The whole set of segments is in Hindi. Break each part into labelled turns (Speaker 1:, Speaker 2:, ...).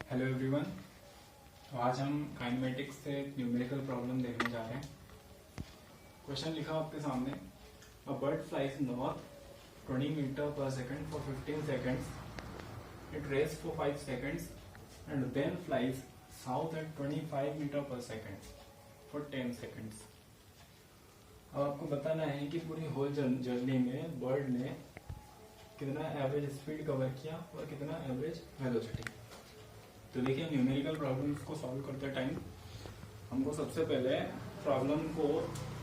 Speaker 1: Hello everyone. तो आज हम काइनेमेटिक्स से न्यूमेरिकल प्रॉब्लम देखने जा रहे हैं। क्वेश्चन लिखा आपके सामने, a bird flies north 20 metre per second for 15 seconds, it rests for 5 seconds and then flies south at 25 metre per second for 10 seconds. अब आपको बताना है कि पूरी होल जर्नी में बर्ड ने कितना एवरेज स्पीड कवर किया और कितना एवरेज वेलोसिटी। तो देखिए, न्यूमेरिकल प्रॉब्लम्स को सॉल्व करते टाइम हमको सबसे पहले प्रॉब्लम को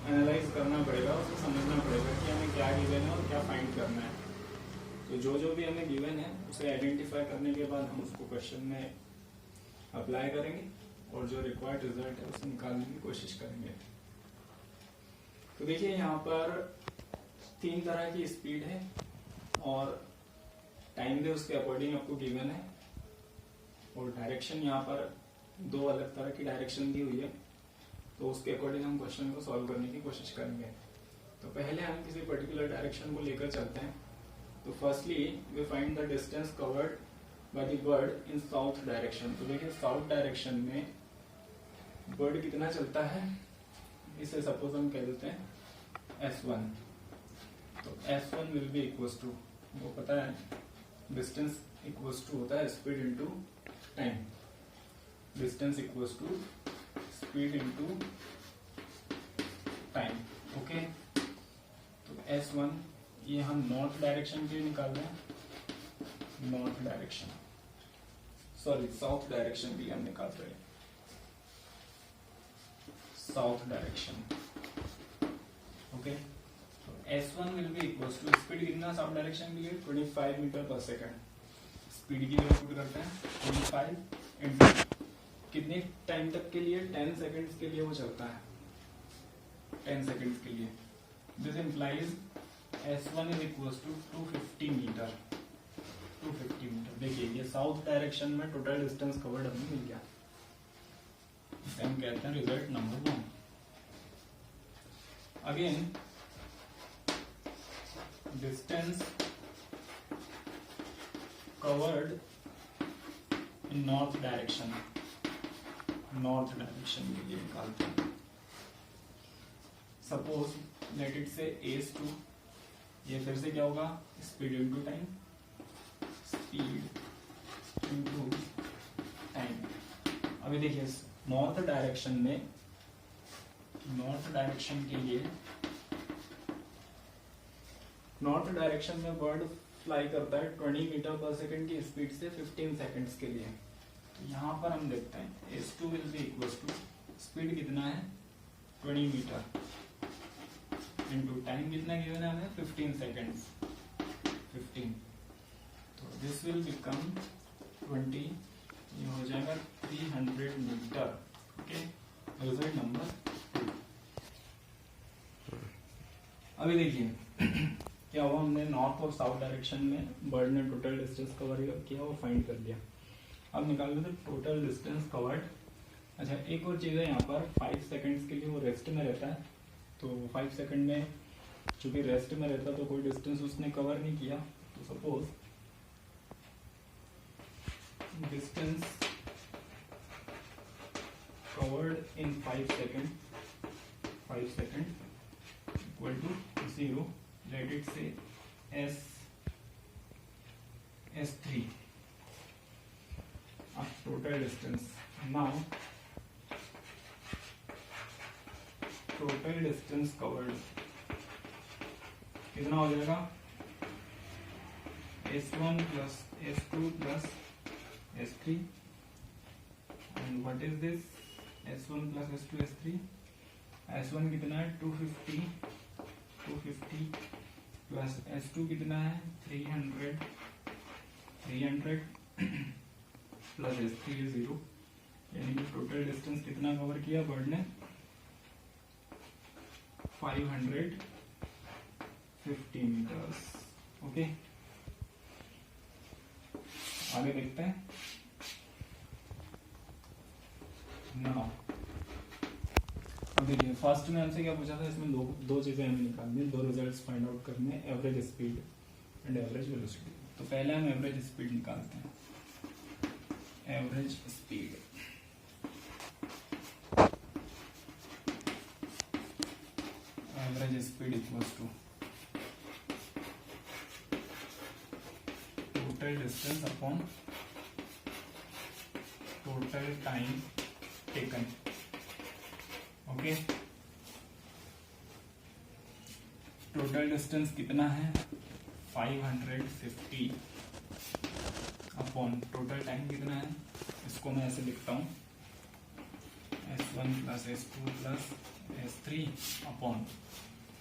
Speaker 1: एनालाइज करना पड़ेगा, उसको समझना पड़ेगा कि हमें क्या गिवन है और क्या फाइंड करना है। तो जो भी हमें गिवन है उसे आइडेंटिफाई करने के बाद हम उसको क्वेश्चन में अप्लाई करेंगे और जो रिक्वायर्ड रिजल्ट है उसे निकालने की कोशिश करेंगे। तो देखिए, यहाँ पर 3 तरह की स्पीड है और टाइम भी उसके अकॉर्डिंग आपको गिवन है और डायरेक्शन यहाँ पर 2 अलग तरह की डायरेक्शन दी हुई है। तो उसके अकॉर्डिंग हम क्वेश्चन को सॉल्व करने की कोशिश करेंगे। तो पहले हम किसी पर्टिकुलर डायरेक्शन को लेकर चलते हैं। तो firstly we find the distance covered by the bird in south direction. तो देखिए, साउथ डायरेक्शन में बर्ड कितना चलता है, इसे सपोज हम कह देते हैं S1। तो S1 will be equals to, वो पता है डिस्टेंस इक्वल्स टू होता है speed into time. Distance equals to speed into time. Okay, तो S1 ये हम नॉर्थ डायरेक्शन के लिए निकाल रहे हैं, north direction, sorry south direction के लिए हम निकाल रहे हैं, साउथ डायरेक्शन। ओके, तो S1 will be equals to speed कितना साउथ डायरेक्शन के लिए 25 मीटर पर सेकंड। स्पीड की वैल्यू पुट करते हैं 25 इंटू कितने टाइम तक के लिए, 10 सेकंड्स के लिए वो चलता है, 10 सेकंड्स के लिए। This implies S1 is equals to 250 metre. 250 metre. देखिए, ये साउथ डायरेक्शन में टोटल डिस्टेंस कवर्ड हमें मिल गया। इसे हम कहते हैं result number 1। Again distance covered in north direction, north direction के लिए निकालते हैं। सपोज लेट इट से S2, ये फिर से क्या होगा, speed into time, speed into time. अभी देखिए, नॉर्थ डायरेक्शन में, नॉर्थ डायरेक्शन के लिए, नॉर्थ डायरेक्शन में बर्ड फ्लाई करता है 20 मीटर पर सेकंड की स्पीड से 15 सेकंड्स के लिए। तो यहाँ पर हम देखते हैं S2 will be equals to speed कितना है 20 मीटर इनटू टाइम कितना गिवन है हमें 15 सेकंड्स, 15। तो दिस विल बिकम 20, ये हो जाएगा 300 मीटर। Okay, result number 2। अभी देखिए क्या हुआ, हमने नॉर्थ और साउथ डायरेक्शन में बर्ड ने टोटल डिस्टेंस कवर किया और फाइंड कर लिया। अब निकाल लेते टोटल डिस्टेंस कवर्ड। अच्छा, एक और चीज़ है, यहाँ पर 5 सेकंड्स के लिए वो रेस्ट में रहता है। तो 5 सेकंड में चूंकि रेस्ट में रहता है तो कोई डिस्टेंस उसने कवर नहीं किया। तो suppose distance covered in 5 second, 5 second equal to 0, let it say S3 of total distance. Now total distance covered कितना हो जाएगा, S1 plus S2 plus S3, and what is this S1 plus S2 S3? S1 कितना है 250 प्लस S2 कितना है 300 प्लस S3 है 0, यानी कि टोटल डिस्टेंस कितना कवर किया बर्ड ने 550 मीटर्स। ओके, आगे देखते हैं। नाउ अब देखिए, फर्स्ट में हमसे क्या पूछा था, इसमें दो चीजें हमें निकालनी है, 2 रिजल्ट्स फाइंड आउट करने हैं, average speed and average velocity. तो पहले हम एवरेज स्पीड निकालते हैं। Average speed equals to total distance upon total time taken. Okay, total distance कितना है 550 अपॉन टोटल टाइम कितना है, इसको मैं ऐसे लिखता हूँ S1 plus S2 plus S3 upon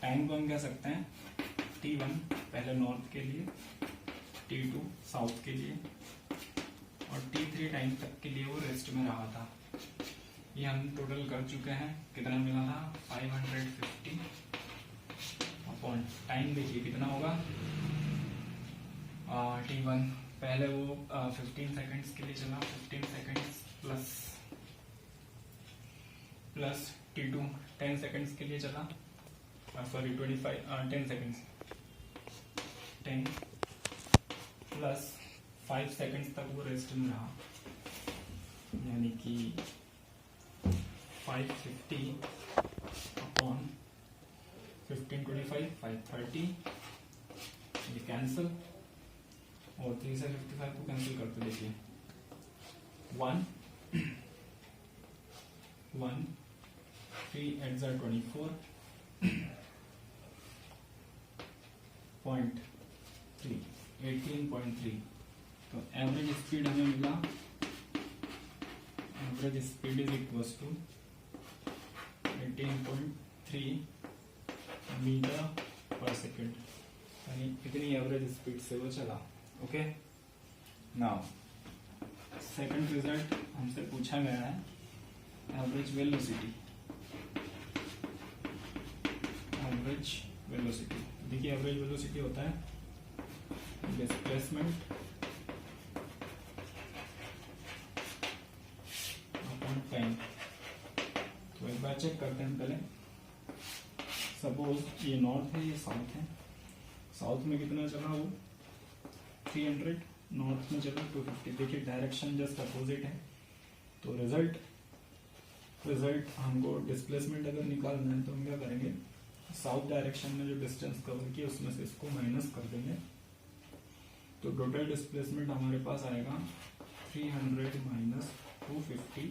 Speaker 1: time को हम कह सकते हैं T1 पहले नॉर्थ के लिए, T2 साउथ के लिए और T3 टाइम तक के लिए वो रेस्ट में रहा था। ये हम टोटल कर चुके हैं, कितना मिला था 550 अपॉन टाइम देखिए कितना होगा T1 पहले वो 15 सेकंड्स के लिए चला, 15 सेकंड्स प्लस T2 10 सेकंड्स के लिए चला, सॉरी 10 सेकंड्स 10 प्लस 5 सेकंड्स तक वो रेस्ट में रहा, यानी कि 550 अपॉन 15 25 530, ये कैंसिल और 3 से 55 को कैंसिल करते देखिए 1 3 8 24 0.3 18.3। तो एवरेज स्पीड हमें मिला, average speed is equals to 18.3 metre per second, यानी इतनी एवरेज स्पीड से वो चला। ओके, नाउ सेकंड रिजल्ट हमसे पूछा गया है एवरेज वेलोसिटी। एवरेज वेलोसिटी देखिए, एवरेज वेलोसिटी होता है डिस्प्लेसमेंट अपॉन टाइम। तो एक बार चेक करते हैं पहले, सपोज ये नॉर्थ है ये साउथ है, साउथ में कितना चला वो 300, नॉर्थ में चला 250। देखिए डायरेक्शन जस्ट अपोजिट है, तो रिजल्ट हमको डिस्प्लेसमेंट अगर निकालना है तो हम क्या करेंगे, साउथ डायरेक्शन में जो डिस्टेंस कवर किया उसमें से इसको माइनस कर देंगे, तो टोटल डिस्प्लेसमेंट हमारे पास आएगा 300 minus 250,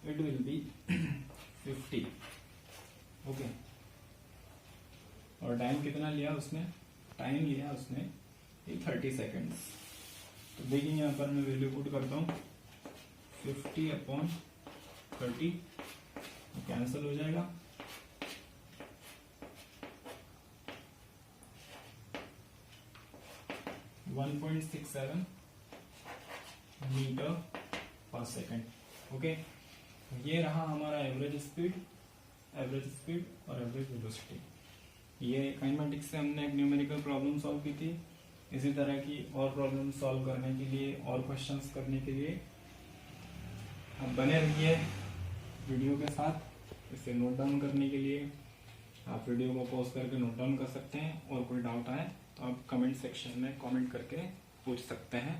Speaker 1: it will be 50। Okay, और टाइम कितना लिया उसने, टाइम लिया उसने 30 सेकेंड्स। तो देखिए यहाँ पर मैं वैल्यू पुट करता हूँ 50 अपॉन 30, कैंसिल हो जाएगा, one 1.67 metre per second. Okay, ये रहा हमारा एवरेज स्पीड और एवरेज वेलोसिटी। ये काइनेमेटिक्स से हमने एक न्यूमेरिकल प्रॉब्लम सॉल्व की थी। इसी तरह की और प्रॉब्लम सॉल्व करने के लिए और क्वेश्चंस करने के लिए आप बने रहिए वीडियो के साथ। इसे नोट डाउन करने के लिए आप वीडियो को पॉज करके नोट डाउन कर सकते हैं, और कोई डाउट आए तो आप कमेंट सेक्शन में कमेंट करके पूछ सकते हैं।